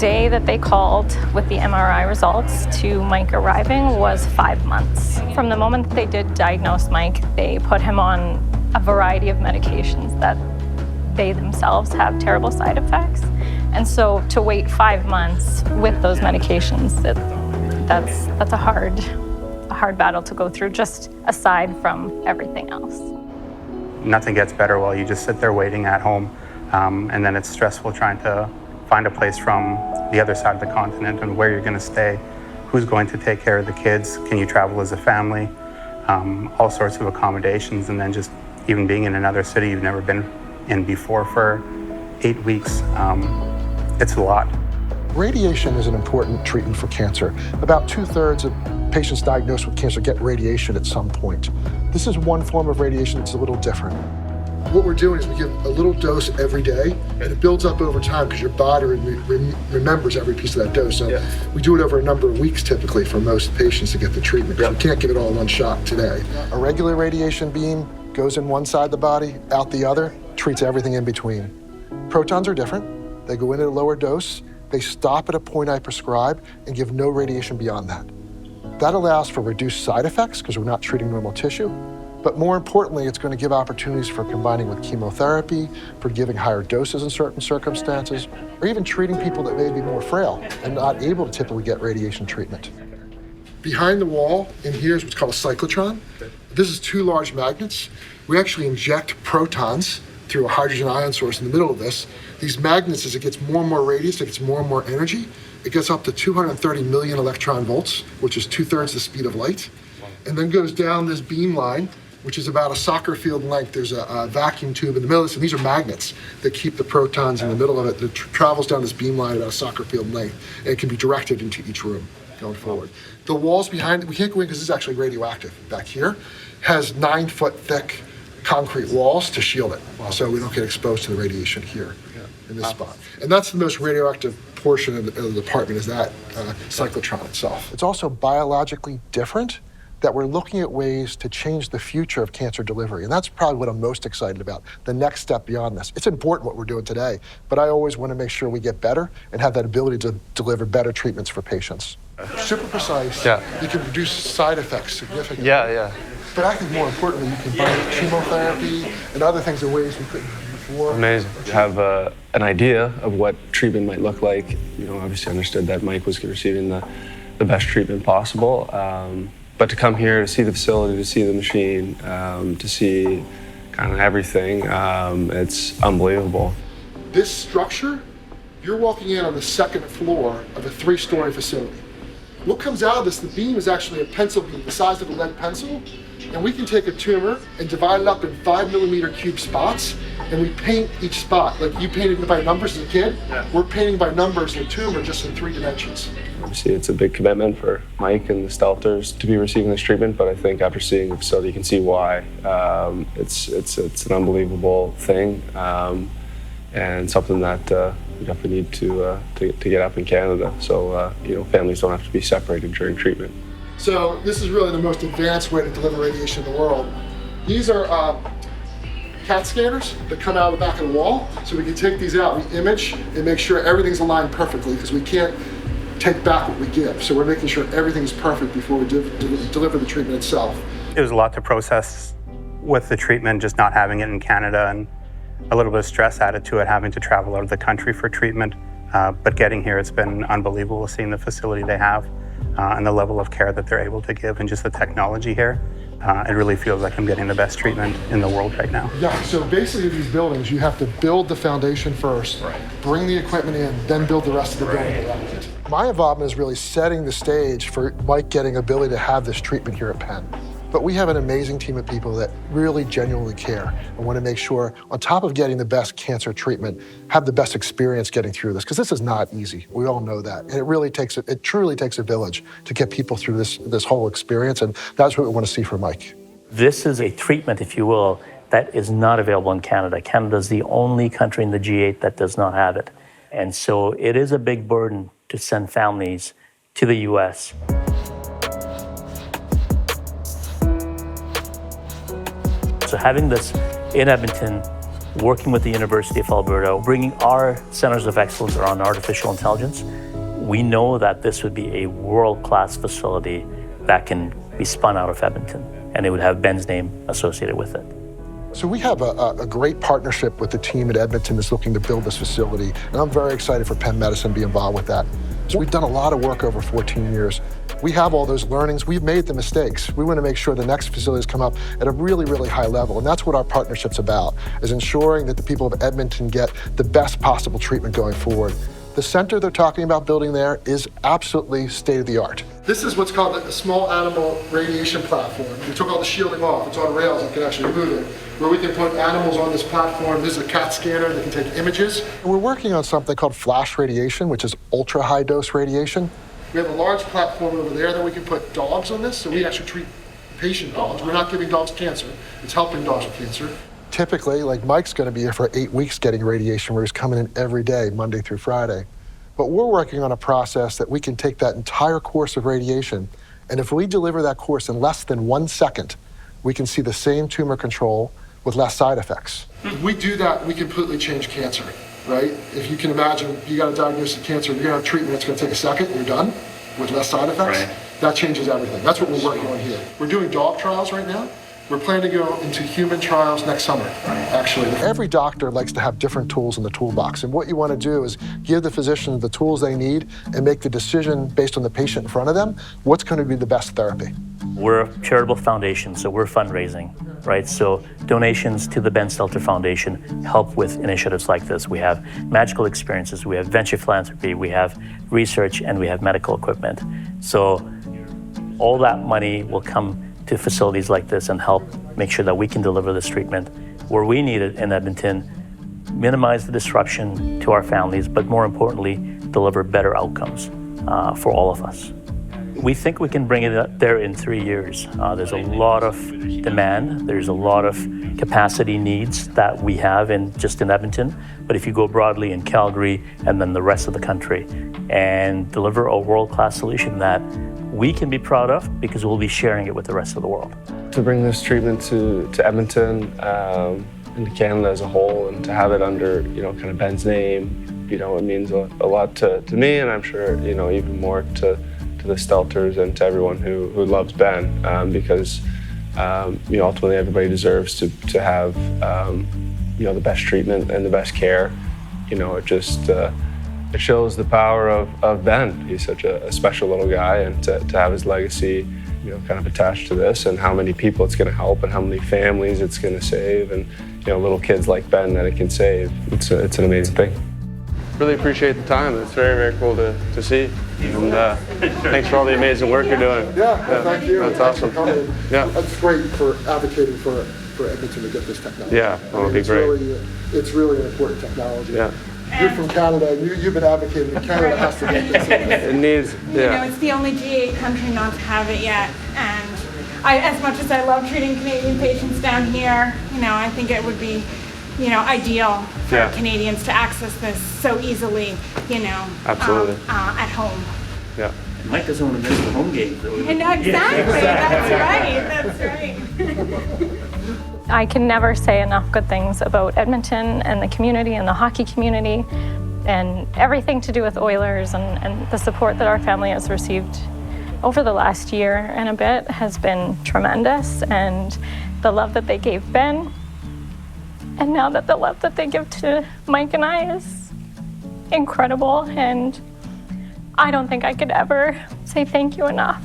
day that they called with the MRI results to Mike arriving was 5 months. From the moment that they did diagnose Mike, they put him on a variety of medications that they themselves have terrible side effects. And so to wait 5 months with those medications, that's a hard battle to go through, just aside from everything else. Nothing gets better while you just sit there waiting at home. And then it's stressful trying to find a place from the other side of the continent and where you're going to stay, who's going to take care of the kids, can you travel as a family, all sorts of accommodations, and then just even being in another city you've never been in before for 8 weeks. It's a lot. Radiation is an important treatment for cancer. About 2/3 of patients diagnosed with cancer get radiation at some point. This is one form of radiation that's a little different. What we're doing is we give a little dose every day, and it builds up over time because your body remembers every piece of that dose. So we do it over a number of weeks typically for most patients to get the treatment, because we can't give it all in one shot today. A regular radiation beam goes in one side of the body, out the other, treats everything in between. Protons are different. They go in at a lower dose, they stop at a point I prescribe, and give no radiation beyond that. That allows for reduced side effects because we're not treating normal tissue. But more importantly, it's going to give opportunities for combining with chemotherapy, for giving higher doses in certain circumstances, or even treating people that may be more frail and not able to typically get radiation treatment. Behind the wall in here is what's called a cyclotron. This is 2 large magnets. We actually inject protons through a hydrogen ion source in the middle of this. These magnets, as it gets more and more radius, it gets more and more energy. It gets up to 230 million electron volts, which is 2/3 the speed of light, and then goes down this beam line, which is about a soccer field length. There's a vacuum tube in the middle of this, and these are magnets that keep the protons in the middle of it. That travels down this beam line about a soccer field length, and it can be directed into each room going forward. The walls behind it, we can't go in because this is actually radioactive. Back here has 9-foot thick concrete walls to shield it, so we don't get exposed to the radiation here in this spot. And that's the most radioactive portion of the apartment, is that cyclotron itself. It's also biologically different, that we're looking at ways to change the future of cancer delivery. And that's probably what I'm most excited about, the next step beyond this. It's important what we're doing today, but I always want to make sure we get better and have that ability to deliver better treatments for patients. Super precise. You can reduce side effects significantly. But I think more importantly, you can combine chemotherapy and other things in ways we couldn't do before. Amazing. To have an idea of what treatment might look like. You know, obviously understood that Mike was receiving the best treatment possible. But to come here, to see the facility, to see the machine, to see kind of everything, it's unbelievable. This structure, you're walking in on the 2nd floor of a 3-story facility. What comes out of this, the beam is actually a pencil beam, the size of a lead pencil, and we can take a tumor and divide it up in 5-millimeter cube spots, and we paint each spot. Like you painted by numbers as a kid, we're painting by numbers the tumor just in 3 dimensions. Obviously, it's a big commitment for Mike and the Stelters to be receiving this treatment, but I think after seeing the facility, you can see why. It's an unbelievable thing, and something that we definitely need to get up in Canada. So you know, families don't have to be separated during treatment. So this is really the most advanced way to deliver radiation in the world. These are CAT scanners that come out of the back of the wall, so we can take these out, we image, and make sure everything's aligned perfectly, because we can't take back what we give. So we're making sure everything's perfect before we deliver the treatment itself. It was a lot to process with the treatment, just not having it in Canada, and a little bit of stress added to it, having to travel out of the country for treatment. But getting here, it's been unbelievable seeing the facility they have and the level of care that they're able to give, and just the technology here. It really feels like I'm getting the best treatment in the world right now. Yeah, so basically these buildings, you have to build the foundation first, bring the equipment in, then build the rest of the building around it. My involvement is really setting the stage for Mike getting ability to have this treatment here at Penn. But we have an amazing team of people that really genuinely care and want to make sure, on top of getting the best cancer treatment, have the best experience getting through this, because this is not easy. We all know that. And it truly takes a village to get people through this whole experience, and that's what we want to see for Mike. This is a treatment, if you will, that is not available in Canada. Canada is the only country in the G8 that does not have it. And so it is a big burden to send families to the US. So having this in Edmonton working with the University of Alberta, bringing our centers of excellence around artificial intelligence, we know that this would be a world-class facility that can be spun out of Edmonton, and it would have Ben's name associated with it. So we have a great partnership with the team at Edmonton that's looking to build this facility, and I'm very excited for Penn Medicine to be involved with that. So we've done a lot of work over 14 years. We have all those learnings. We've made the mistakes. We want to make sure the next facilities come up at a really, really high level, and that's what our partnership's about, is ensuring that the people of Edmonton get the best possible treatment going forward. The center they're talking about building there is absolutely state-of-the-art. This is what's called a small animal radiation platform. We took all the shielding off. It's on rails. I can actually move it. Where we can put animals on this platform. This is a CAT scanner that can take images. And we're working on something called flash radiation, which is ultra-high dose radiation. We have a large platform over there that we can put dogs on this, so we actually treat patient dogs. We're not giving dogs cancer. It's helping dogs with cancer. Typically, like Mike's going to be here for 8 weeks getting radiation, where he's coming in every day, Monday through Friday. But we're working on a process that we can take that entire course of radiation, and if we deliver that course in less than 1 second, we can see the same tumor control with less side effects. If we do that, we completely change cancer, right? If you can imagine, you got a diagnosis of cancer, you're going to have treatment that's going to take a second, you're done with less side effects. Right. That changes everything. That's what we're working on here. We're doing dog trials right now. We're planning to go into human trials next summer, actually. Every doctor likes to have different tools in the toolbox, and what you want to do is give the physician the tools they need and make the decision based on the patient in front of them, what's going to be the best therapy. We're a charitable foundation, so we're fundraising, right? So donations to the Ben Stelter Foundation help with initiatives like this. We have magical experiences, we have venture philanthropy, we have research, and we have medical equipment. So all that money will come to facilities like this and help make sure that we can deliver this treatment where we need it in Edmonton, minimize the disruption to our families, but more importantly, deliver better outcomes for all of us. We think we can bring it there in 3 years. There's a lot of demand. There's a lot of capacity needs that we have just in Edmonton. But if you go broadly in Calgary and then the rest of the country and deliver a world-class solution that we can be proud of because we'll be sharing it with the rest of the world. To bring this treatment to Edmonton and to Canada as a whole, and to have it under, kind of Ben's name, it means a lot to me, and I'm sure, even more to the Stelters and to everyone who loves Ben, because ultimately everybody deserves to have the best treatment and the best care. It shows the power of Ben. He's such a special little guy, and to have his legacy kind of attached to this, and how many people it's going to help and how many families it's going to save, and little kids like Ben that it can save. It's an amazing thing. Really appreciate the time. It's very, very cool to see. And thanks for all the amazing work you're doing. Thank you. That's awesome. Yeah. That's great for advocating for Edmonton to get this technology. Yeah, that would be great. It's really an important technology. Yeah. You're from Canada, and you've been advocating. Canada has to get this. It needs, yeah. It's the only G8 country not to have it yet, and as much as I love treating Canadian patients down here, I think it would be, ideal for Canadians to access this so easily, Absolutely. At home. Yeah. Mike doesn't want to miss the home games. Exactly. That's right. I can never say enough good things about Edmonton and the community and the hockey community and everything to do with Oilers, and the support that our family has received over the last year and a bit has been tremendous, and the love that they gave Ben, and now that the love that they give to Mike and I is incredible, and I don't think I could ever say thank you enough.